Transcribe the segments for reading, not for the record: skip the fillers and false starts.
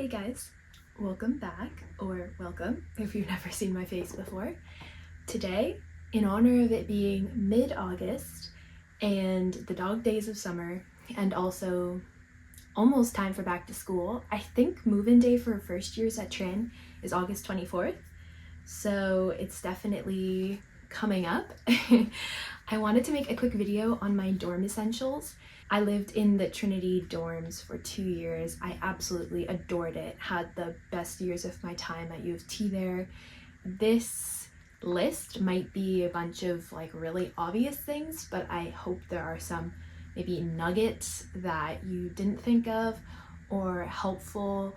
Hey guys, welcome back, or welcome if you've never seen my face before. Today, in honor of it being mid-August and the dog days of summer, and also almost time for back to school, I think move-in day for first years at Trin is August 24th, so it's definitely coming up. I wanted to make a quick video on my dorm essentials. I lived in the Trinity dorms for 2 years. I absolutely adored it. Had the best years of my time at U of T there. This list might be a bunch of like really obvious things, but I hope there are some maybe nuggets that you didn't think of, or helpful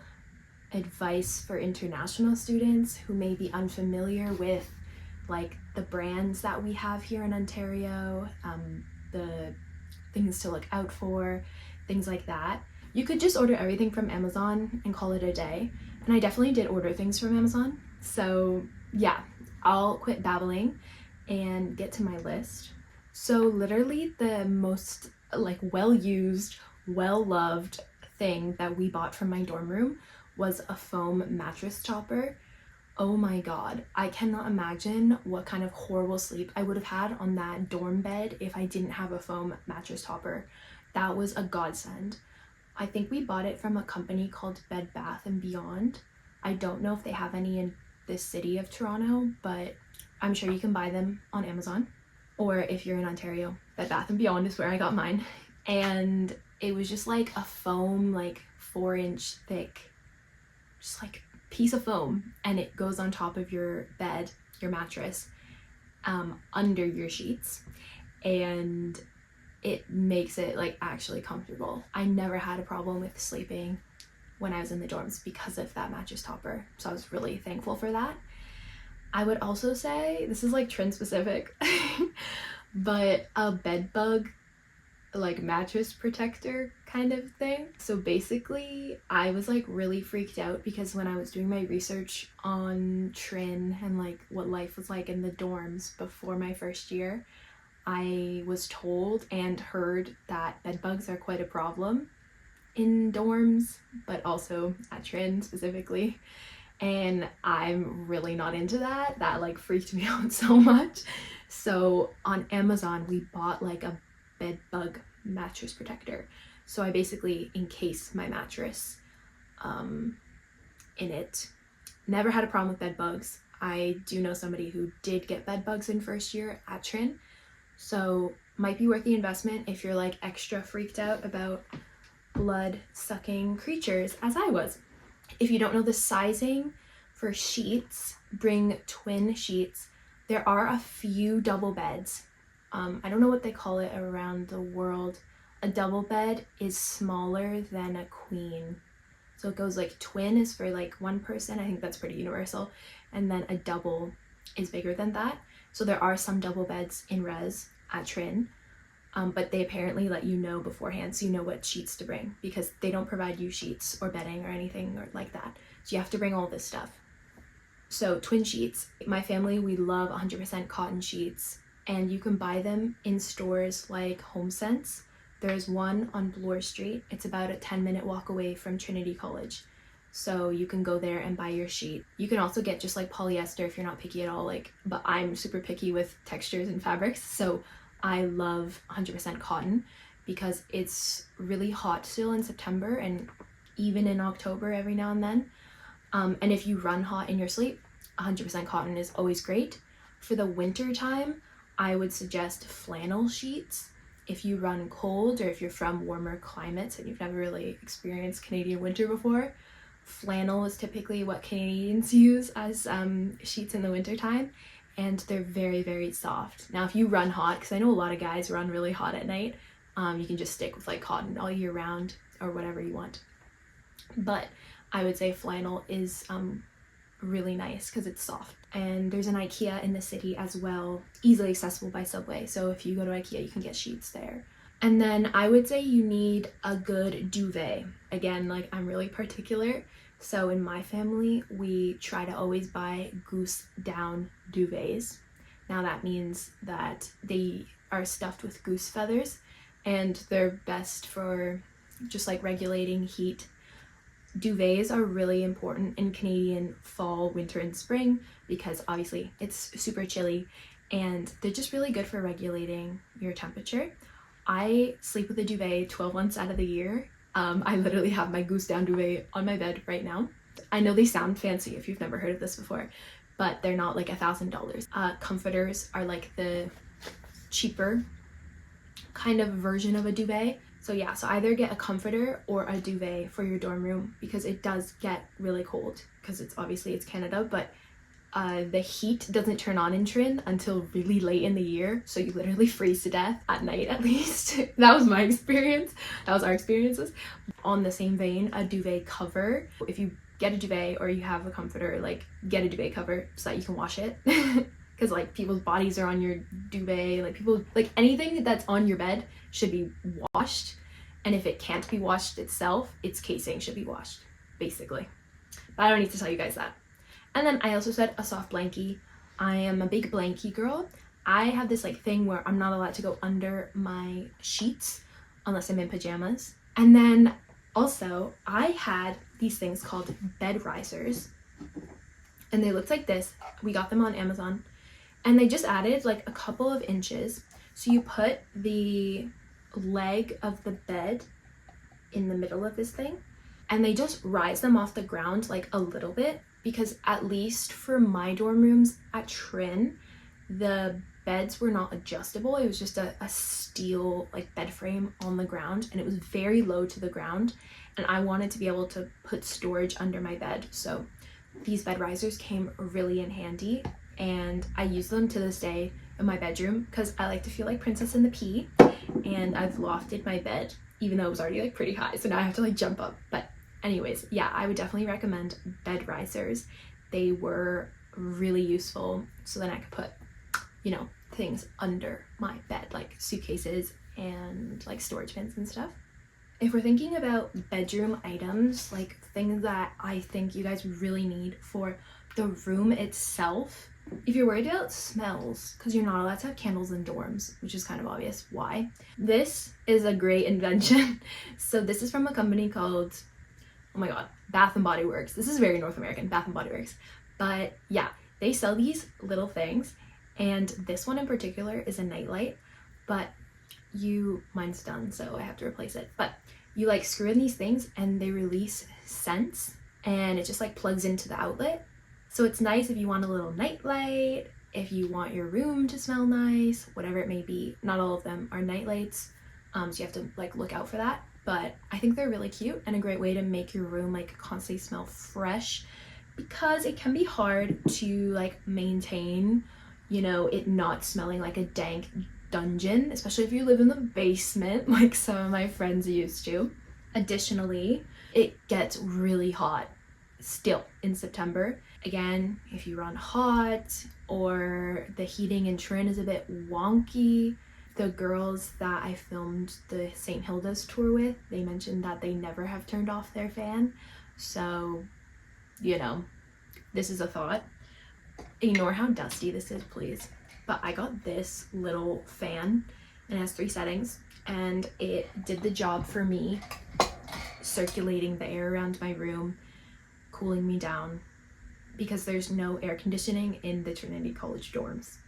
advice for international students who may be unfamiliar with like the brands that we have here in Ontario, the things to look out for, things like that. You could just order everything from Amazon and call it a day. And I definitely did order things from Amazon. So yeah, I'll quit babbling and get to my list. So literally the most like well-used, well-loved thing that we bought from my dorm room was a foam mattress topper. Oh my god, I cannot imagine what kind of horrible sleep I would have had on that dorm bed if I didn't have a foam mattress topper. That was a godsend. I think we bought it from a company called Bed Bath & Beyond. I don't know if they have any in the city of Toronto, but I'm sure you can buy them on Amazon. Or if you're in Ontario, Bed Bath & Beyond is where I got mine. And it was just like a foam, like 4-inch thick, just like piece of foam, and it goes on top of your bed, your mattress, under your sheets, and it makes it like actually comfortable. I never had a problem with sleeping when I was in the dorms because of that mattress topper, so I was really thankful for that. I would also say, this is like trend specific, but a bed bug like mattress protector kind of thing. So basically I was like really freaked out because when I was doing my research on Trin and like what life was like in the dorms before my first year, I was told and heard that bed bugs are quite a problem in dorms, but also at Trin specifically. And I'm really not into that. That like freaked me out so much. So on Amazon we bought like a bed bug mattress protector. So I basically encase my mattress in it. Never had a problem with bed bugs. I do know somebody who did get bed bugs in first year at Trin, so might be worth the investment if you're like extra freaked out about blood sucking creatures as I was. If you don't know the sizing for sheets, bring twin sheets. There are a few double beds. I don't know what they call it around the world. A double bed is smaller than a queen. So it goes like twin is for like one person. I think that's pretty universal. And then a double is bigger than that. So there are some double beds in res at Trin, but they apparently let you know beforehand so you know what sheets to bring, because they don't provide you sheets or bedding or anything or like that. So you have to bring all this stuff. So twin sheets. My family, we love 100% cotton sheets. And you can buy them in stores like HomeSense. There's one on Bloor Street. It's about a 10-minute walk away from Trinity College. So you can go there and buy your sheet. You can also get just like polyester if you're not picky at all, but I'm super picky with textures and fabrics. So I love 100% cotton because it's really hot still in September and even in October every now and then. And if you run hot in your sleep, 100% cotton is always great. For the winter time, I would suggest flannel sheets. If you run cold or if you're from warmer climates and you've never really experienced Canadian winter before, flannel is typically what Canadians use as sheets in the winter time, and they're very, very soft. Now, if you run hot, because I know a lot of guys run really hot at night, you can just stick with like cotton all year round or whatever you want. But I would say flannel is really nice because it's soft. And there's an IKEA in the city as well, easily accessible by subway, so if you go to IKEA you can get sheets there. And then I would say you need a good duvet. Again, like I'm really particular, so in my family we try to always buy goose down duvets. Now that means that they are stuffed with goose feathers and they're best for just like regulating heat Duvets are really important in Canadian fall, winter, and spring because obviously it's super chilly and they're just really good for regulating your temperature. I sleep with a duvet 12 months out of the year. I literally have my goose down duvet on my bed right now. I know they sound fancy if you've never heard of this before, but they're not like $1,000. Comforters are like the cheaper kind of version of a duvet. So yeah, so either get a comforter or a duvet for your dorm room because it does get really cold because it's Canada, but the heat doesn't turn on in Trin until really late in the year, so you literally freeze to death at night at least. That was my experience. That was our experiences. On the same vein, a duvet cover. If you get a duvet or you have a comforter, like get a duvet cover so that you can wash it. Because like people's bodies are on your duvet, like anything that's on your bed should be washed, and if it can't be washed itself, its casing should be washed, basically. But I don't need to tell you guys that. And then I also said a soft blankie. I am a big blankie girl. I have this like thing where I'm not allowed to go under my sheets unless I'm in pajamas. And then also I had these things called bed risers, and they looked like this. We got them on Amazon, and they just added like a couple of inches. So you put the leg of the bed in the middle of this thing, and they just rise them off the ground like a little bit, because at least for my dorm rooms at Trin, the beds were not adjustable. It was just a steel like bed frame on the ground, and it was very low to the ground, and I wanted to be able to put storage under my bed. So these bed risers came really in handy, and I use them to this day in my bedroom because I like to feel like Princess in the Pea, and I've lofted my bed even though it was already like pretty high, so now I have to like jump up. But anyways, yeah, I would definitely recommend bed risers. They were really useful, so then I could put, you know, things under my bed, like suitcases and like storage bins and stuff. If we're thinking about bedroom items, like things that I think you guys really need for the room itself, if you're worried about smells, because you're not allowed to have candles in dorms, which is kind of obvious why, this is a great invention. So this is from a company called, oh my god, Bath and Body Works. This is very North American, Bath and Body Works. But yeah, they sell these little things, and this one in particular is a nightlight, but mine's done, so I have to replace it. But you like screw in these things and they release scents, and it just like plugs into the outlet. So it's nice if you want a little nightlight, if you want your room to smell nice, whatever it may be. Not all of them are nightlights, so you have to like look out for that. But I think they're really cute and a great way to make your room like constantly smell fresh, because it can be hard to like maintain, you know, it not smelling like a dank dungeon, especially if you live in the basement like some of my friends used to. Additionally, it gets really hot still in September. Again, if you run hot or the heating in Trin is a bit wonky, the girls that I filmed the St. Hilda's tour with, they mentioned that they never have turned off their fan. So, you know, this is a thought. Ignore how dusty this is, please. But I got this little fan, and it has 3 settings, and it did the job for me, circulating the air around my room, cooling me down, because there's no air conditioning in the Trinity College dorms.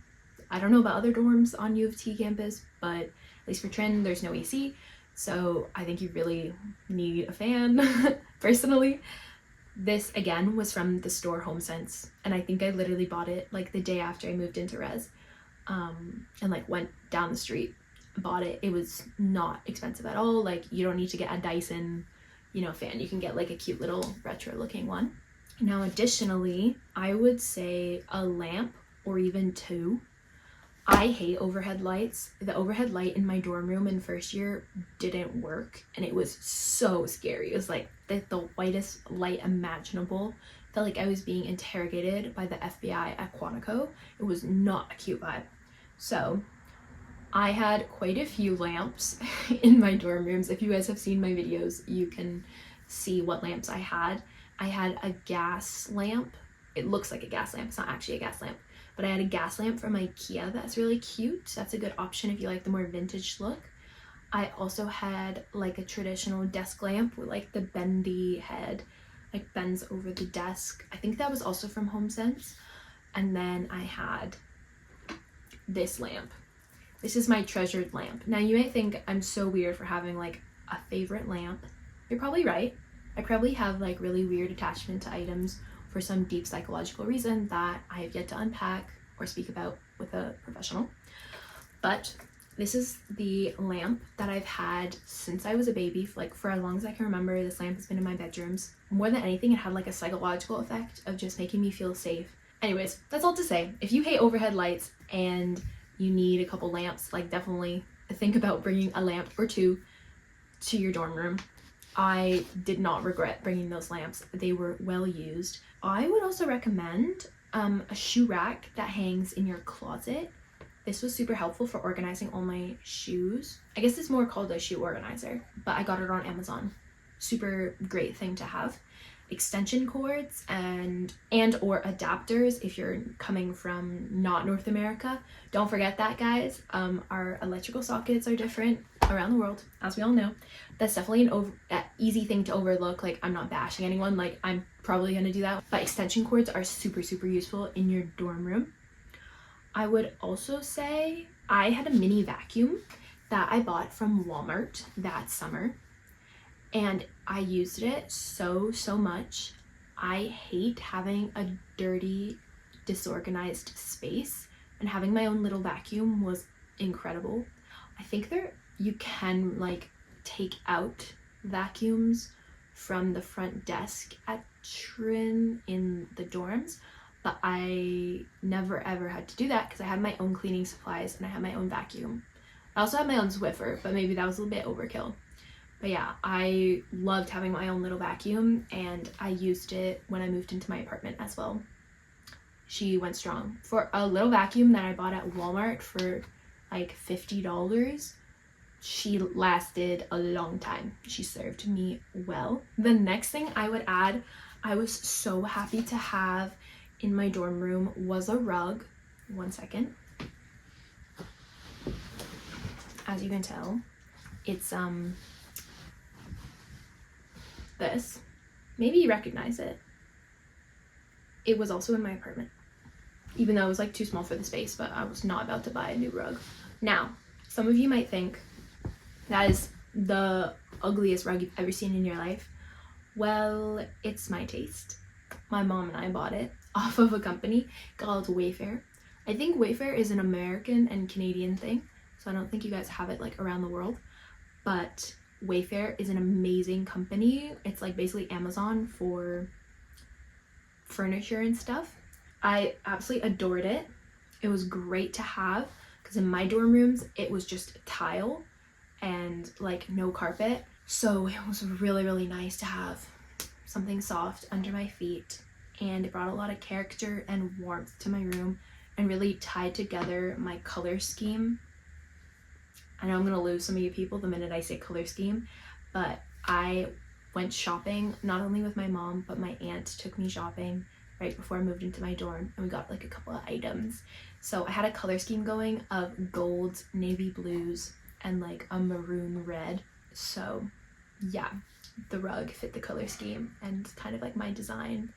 I don't know about other dorms on U of T campus, but at least for Trin, there's no AC, so I think you really need a fan, personally. This, again, was from the store HomeSense, and I think I literally bought it like the day after I moved into res, and like went down the street, bought it. It was not expensive at all. Like, you don't need to get a Dyson, you know, fan. You can get like a cute little retro looking one. Now, additionally, I would say a lamp or even 2. I hate overhead lights. The overhead light in my dorm room in first year didn't work, and it was so scary. It was like the whitest light imaginable. Felt like I was being interrogated by the FBI at Quantico. It was not a cute vibe. So I had quite a few lamps in my dorm rooms. If you guys have seen my videos, you can see what lamps I had. I had a gas lamp. It looks like a gas lamp. It's not actually a gas lamp. But I had a gas lamp from IKEA that's really cute. That's a good option if you like the more vintage look. I also had like a traditional desk lamp with like the bendy head, like bends over the desk. I think that was also from HomeSense. And then I had this lamp. This is my treasured lamp. Now you may think I'm so weird for having like a favorite lamp. You're probably right. I probably have like really weird attachment to items for some deep psychological reason that I have yet to unpack or speak about with a professional. But this is the lamp that I've had since I was a baby, like for as long as I can remember. This lamp has been in my bedrooms. More than anything, it had like a psychological effect of just making me feel safe. Anyways, that's all to say, if you hate overhead lights and you need a couple lamps, like definitely think about bringing a lamp or two to your dorm room. I did not regret bringing those lamps. They were well used. I would also recommend a shoe rack that hangs in your closet. This was super helpful for organizing all my shoes. I guess it's more called a shoe organizer, but I got it on Amazon. Super great thing to have. Extension cords and or adapters if you're coming from not North America. Don't forget that, guys. Our electrical sockets are different around the world, as we all know. That's definitely an easy thing to overlook. Like, I'm not bashing anyone, like I'm probably gonna do that, but extension cords are super useful in your dorm room. I would also say I had a mini vacuum that I bought from Walmart that summer, and I used it so much. I hate having a dirty, disorganized space, and having my own little vacuum was incredible. I think you can like take out vacuums from the front desk at Trin in the dorms, but I never ever had to do that because I had my own cleaning supplies and I had my own vacuum. I also had my own Swiffer, but maybe that was a little bit overkill. But yeah, I loved having my own little vacuum, and I used it when I moved into my apartment as well. She went strong. For a little vacuum that I bought at Walmart for like $50, she lasted a long time. She served me well. The next thing I would add, I was so happy to have in my dorm room, was a rug. One second. As you can tell, it's this. Maybe you recognize it. It was also in my apartment, even though it was like too small for the space, but I was not about to buy a new rug. Now, some of you might think that is the ugliest rug you've ever seen in your life. Well, it's my taste. My mom and I bought it off of a company called Wayfair. I think Wayfair is an American and Canadian thing, so I don't think you guys have it like around the world, but Wayfair is an amazing company. It's like basically Amazon for furniture and stuff. I absolutely adored it. It was great to have because in my dorm rooms it was just tile and like no carpet, so it was really nice to have something soft under my feet, and it brought a lot of character and warmth to my room and really tied together my color scheme. I know I'm gonna lose some of you people the minute I say color scheme, but I went shopping not only with my mom, but my aunt took me shopping right before I moved into my dorm, and we got like a couple of items. So I had a color scheme going of golds, navy blues, and like a maroon red. So yeah, the rug fit the color scheme and kind of like my design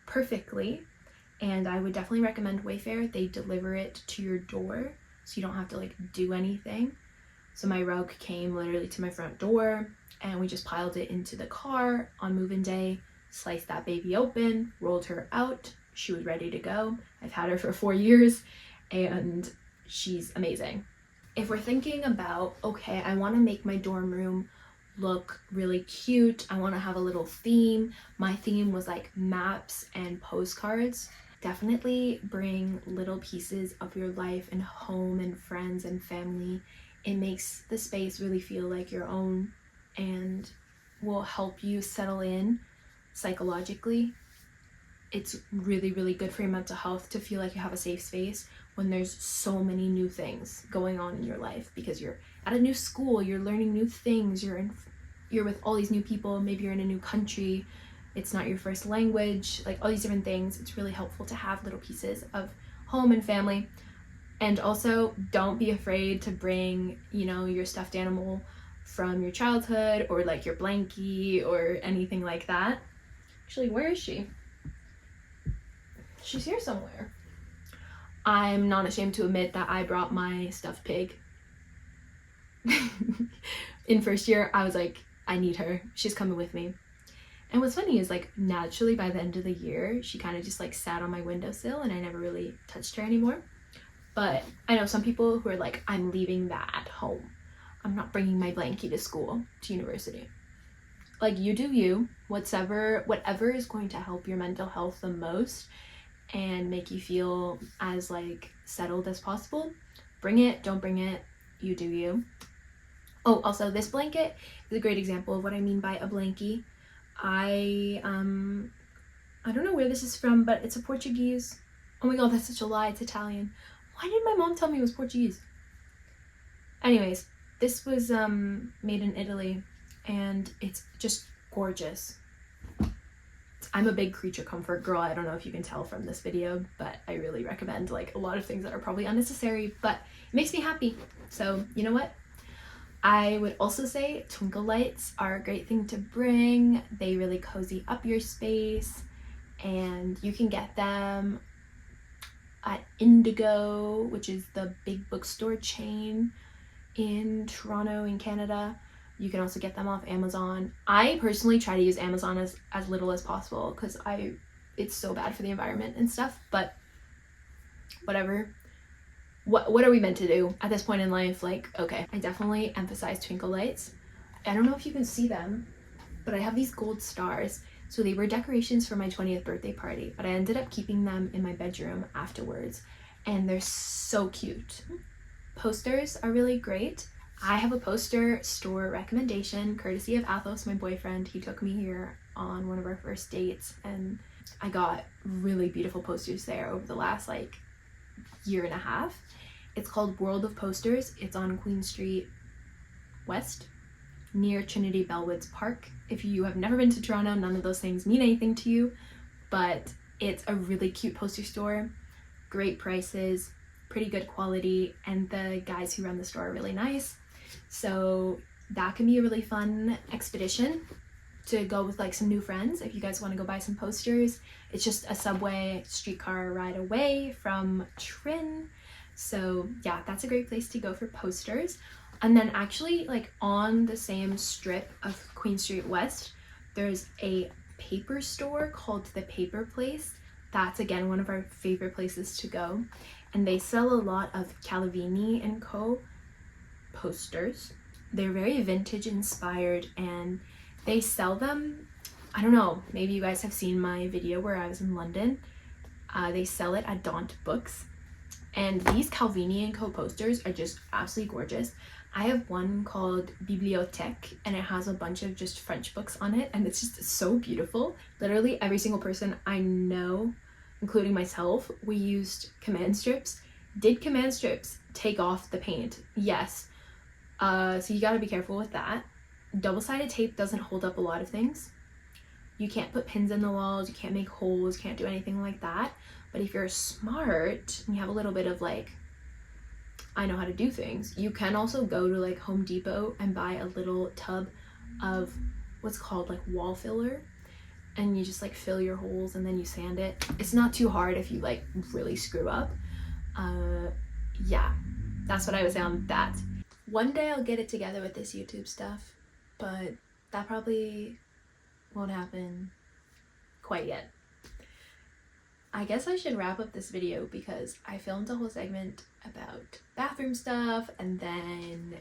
perfectly. And I would definitely recommend Wayfair. They deliver it to your door, so you don't have to like do anything. So my rug came literally to my front door, and we just piled it into the car on move-in day, sliced that baby open, rolled her out. She was ready to go. I've had her for 4 years and she's amazing. If we're thinking about, okay, I want to make my dorm room look really cute, I want to have a little theme. My theme was like maps and postcards. Definitely bring little pieces of your life and home and friends and family. It makes the space really feel like your own and will help you settle in psychologically. It's really good for your mental health to feel like you have a safe space when there's so many new things going on in your life, because you're at a new school, you're learning new things, you're with all these new people, maybe you're in a new country, it's not your first language, like all these different things. It's really helpful to have little pieces of home and family. And also, don't be afraid to bring, you know, your stuffed animal from your childhood, or like your blankie or anything like that. Actually, where is she? She's here somewhere. I'm not ashamed to admit that I brought my stuffed pig. In first year, I was like, I need her. She's coming with me. And what's funny is, like, naturally by the end of the year, she kind of just like sat on my windowsill and I never really touched her anymore. But I know some people who are like, I'm leaving that at home. I'm not bringing my blankie to school, to university. Like, you do you. Whatever is going to help your mental health the most and make you feel as like settled as possible. Bring it, don't bring it, you do you. Oh, also, this blanket is a great example of what I mean by a blankie. I don't know where this is from, but it's a Portuguese. Oh my god, that's such a lie, it's Italian. Why did my mom tell me it was Portuguese? Anyways, this was made in Italy, and it's just gorgeous. I'm a big creature comfort girl. I don't know if you can tell from this video, but I really recommend like a lot of things that are probably unnecessary, but it makes me happy. So you know what? I would also say twinkle lights are a great thing to bring. They really cozy up your space, and you can get them at Indigo, which is the big bookstore chain in Toronto in Canada. You can also get them off Amazon. I personally try to use Amazon as little as possible because it's so bad for the environment and stuff, but whatever. What are we meant to do at this point in life? Like, okay, I definitely emphasize twinkle lights. I don't know if you can see them, but I have these gold stars. So they were decorations for my 20th birthday party, but I ended up keeping them in my bedroom afterwards, and they're so cute. Posters are really great. I have a poster store recommendation courtesy of Athos, my boyfriend. He took me here on one of our first dates, and I got really beautiful posters there over the last like year and a half. It's called World of Posters. It's on Queen Street West near Trinity Bellwoods Park. If you have never been to Toronto, none of those things mean anything to you, but it's a really cute poster store, great prices, pretty good quality, and the guys who run the store are really nice. So that can be a really fun expedition to go with like some new friends if you guys want to go buy some posters. It's just a subway streetcar ride away from Trin. So yeah, that's a great place to go for posters. And then actually, like on the same strip of Queen Street West, there's a paper store called The Paper Place. That's again one of our favorite places to go. And they sell a lot of Calavini and Co. posters. They're very vintage inspired, and they sell them, I don't know, maybe you guys have seen my video where I was in London. They sell it at Daunt Books. And these Calvini and Co. posters are just absolutely gorgeous. I have one called Bibliothèque, and it has a bunch of just French books on it, and it's just so beautiful. Literally every single person I know, including myself, we used command strips. Did command strips take off the paint? Yes. So you gotta be careful with that. Double-sided tape doesn't hold up a lot of things. You can't put pins in the walls, you can't make holes, can't do anything like that. But if you're smart and you have a little bit of like, I know how to do things, you can also go to like Home Depot and buy a little tub of what's called like wall filler, and you just like fill your holes and then you sand it. It's not too hard if you like really screw up. Yeah, that's what I would say on that. One day I'll get it together with this YouTube stuff, but that probably won't happen quite yet. I guess I should wrap up this video because I filmed a whole segment about bathroom stuff and then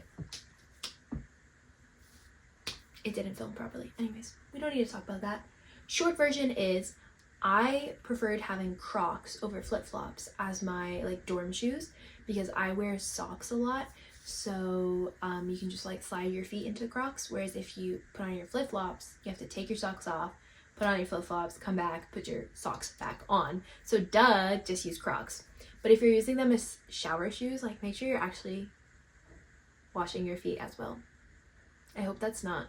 it didn't film properly. Anyways, we don't need to talk about that. Short version is I preferred having Crocs over flip-flops as my like dorm shoes because I wear socks a lot. So you can just like slide your feet into Crocs, whereas if you put on your flip-flops, you have to take your socks off, put on your flip-flops, come back, put your socks back on. So duh, just use Crocs. But if you're using them as shower shoes, like make sure you're actually washing your feet as well. I hope that's not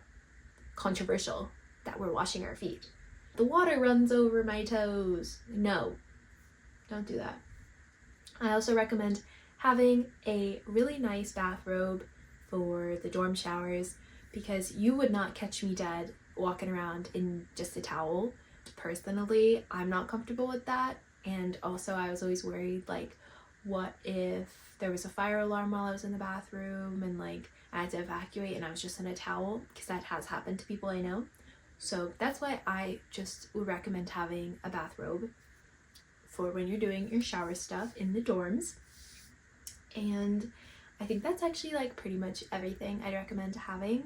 controversial that we're washing our feet. The water runs over my toes. No, don't do that. I also recommend having a really nice bathrobe for the dorm showers, because you would not catch me dead walking around in just a towel. Personally, I'm not comfortable with that. And also I was always worried, like, what if there was a fire alarm while I was in the bathroom and like I had to evacuate and I was just in a towel, because that has happened to people I know. So that's why I just would recommend having a bathrobe for when you're doing your shower stuff in the dorms. And I think that's actually like pretty much everything I'd recommend having.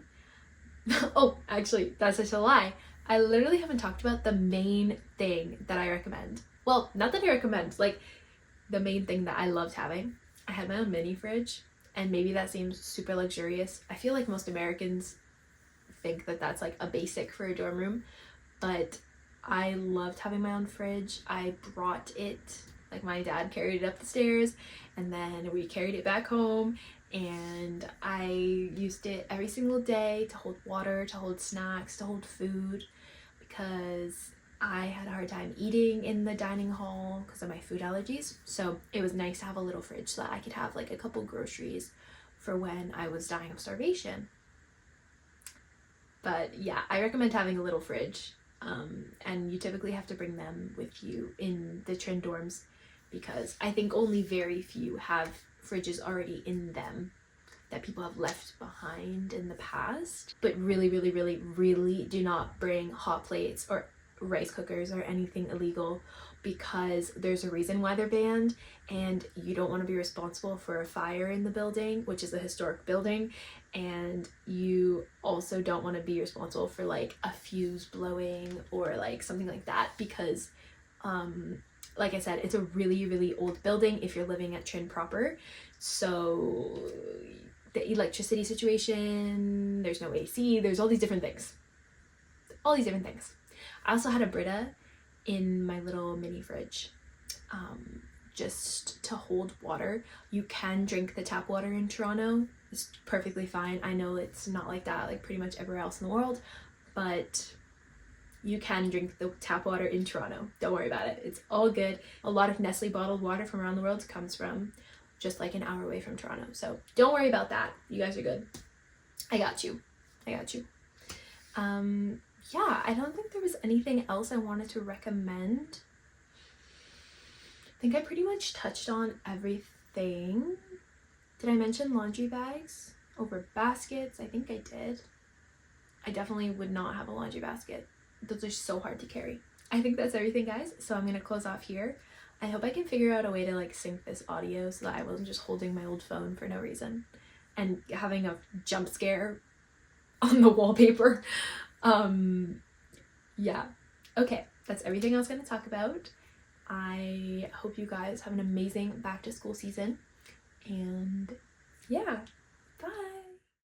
Oh, actually, that's such a lie. I literally haven't talked about the main thing that I recommend. Well, not that I recommend, like the main thing that I loved having. I had my own mini fridge, and maybe that seems super luxurious. I feel like most Americans think that that's like a basic for a dorm room, but I loved having my own fridge. I brought it, like my dad carried it up the stairs and then we carried it back home, and I used it every single day to hold water, to hold snacks, to hold food, because I had a hard time eating in the dining hall because of my food allergies. So it was nice to have a little fridge so that I could have like a couple groceries for when I was dying of starvation. But yeah, I recommend having a little fridge, and you typically have to bring them with you in the Trin dorms, because I think only very few have fridges already in them that people have left behind in the past. But really, really, really, really do not bring hot plates or rice cookers or anything illegal, because there's a reason why they're banned, and you don't want to be responsible for a fire in the building, which is a historic building, and you also don't want to be responsible for like a fuse blowing or like something like that, because like I said, it's a really, really old building if you're living at Trin proper. So the electricity situation, there's no AC, there's all these different things. I also had a Brita in my little mini fridge, just to hold water. You can drink the tap water in Toronto. It's perfectly fine. I know it's not like that like pretty much everywhere else in the world, but you can drink the tap water in Toronto. Don't worry about it. It's all good. A lot of Nestle bottled water from around the world comes from just like an hour away from Toronto. So don't worry about that. You guys are good. I got you. Yeah, I don't think there was anything else I wanted to recommend. I think I pretty much touched on everything. Did I mention laundry bags over baskets? I think I did. I definitely would not have a laundry basket. Those are so hard to carry. I think that's everything, guys. So I'm gonna close off here. I hope I can figure out a way to like sync this audio so that I wasn't just holding my old phone for no reason and having a jump scare on the wallpaper. Yeah. Okay, that's everything I was going to talk about. I hope you guys have an amazing back to school season, and yeah,